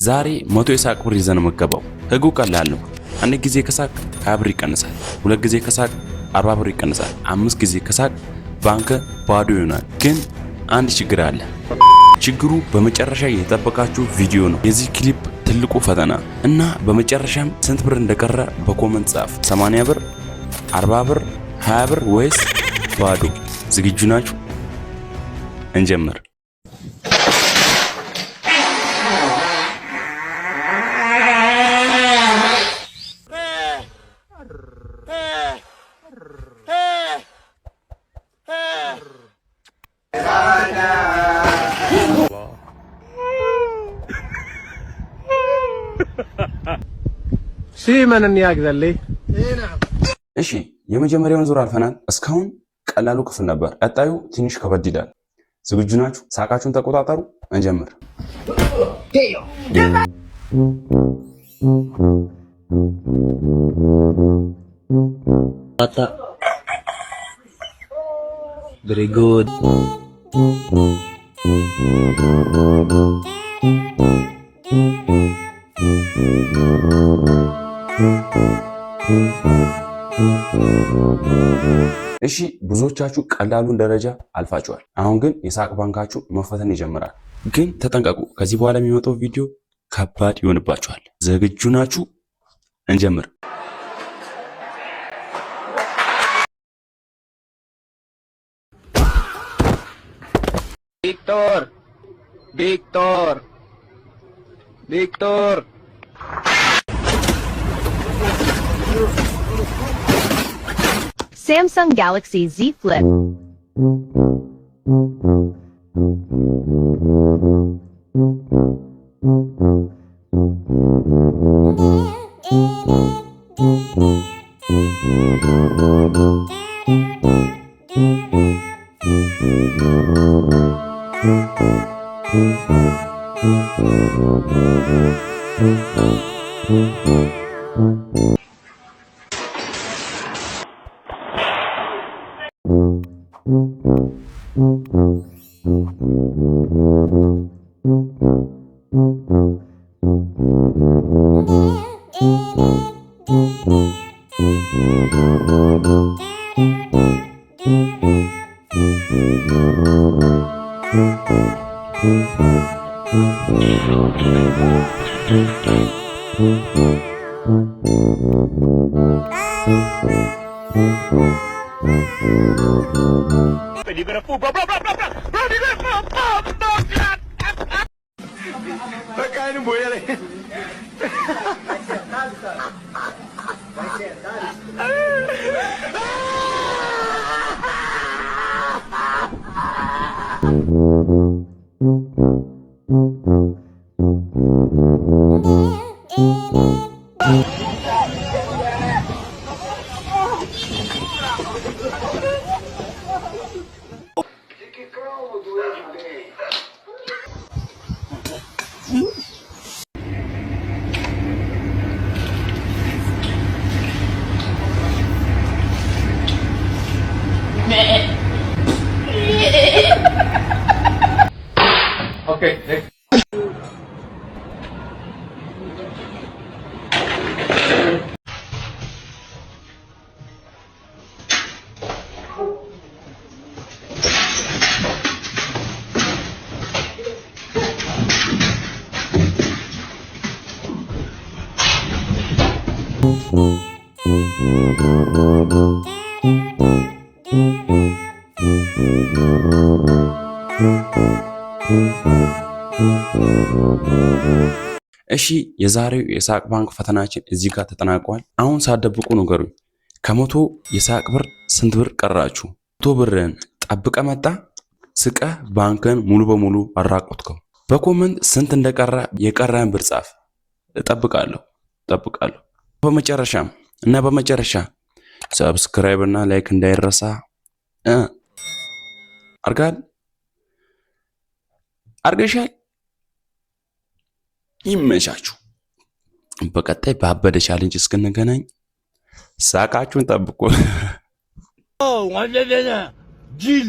ዛሬ 100 የሳቅ ብር ይዘን መገባው። ህጉ ቀላል ነው። አንድ ጊዜ ከሳቅ 20 ብር ይቀንሳል። ሁለት ጊዜ ከሳቅ 40 ብር ይቀንሳል። 5 ጊዜ ከሳቅ ባንክ ባዶ ይሆናል። ግን አንድ ችግር አለ። ችግሩ በመጨረሻ የተጠበቃችሁ ቪዲዮ ነው። የዚህ ክሊፕ ትልቁ ፈተና እና በመጨረሻም ስንት ብር እንደቀረ በኮመንት ጻፍ። 80 ብር፣ 40 ብር፣ 20 ብር ወይስ ባዶ? ዝግጁ ናችሁ? እንጀምር። ሲመንን ያግዛልኝ። እሺ የመጀመሪያውን ዙር አልፈናል። እስካሁን ቀላሉ ክፍል ነበር። ቀጣዩ ትንሽ ከበድ ይላል። ዝግጁ ናችሁ? ሳቃችሁን ተቆጣጠሩ። እንጀምር። Very good. እሺ ብዙዎቻችሁ ቀላሉን ደረጃ አልፋችኋል። አሁን ግን የሳቅ ባንካችሁ መፈተን ይጀምራል። ግን ተጠንቀቁ፣ ከዚህ በኋላ የሚመጣው ቪዲዮ ከባድ ይሆንባችኋል። ዝግጁ ናችሁ? እንጀምር። ቪክቶር Samsung Galaxy Z Flip. Okay, next. እሺ የዛሬው የሳቅ ባንክ ፈተናችን እዚህ ጋር ተጠናቋል። አሁን ሳትደብቁ ንገሩኝ፣ ከመቶ የሳቅ ብር ስንት ብር ቀራችሁ? 100 ብርን ጠብቀ መጣ ስቀህ ባንክን ሙሉ በሙሉ አራቆትከው። በኮመንት ስንት እንደቀራ የቀረን ብር ጻፍ። እጠብቃለሁ። በመጨረሻ ሰብስክራይብ እና ላይክ እንዳይረሳ። አርገሻል። ይመቻችሁ። በቀጣይ ባበደ ቻሌንጅ እስክንገናኝ ሳቃችሁን ጠብቁ። ወለደና ጅል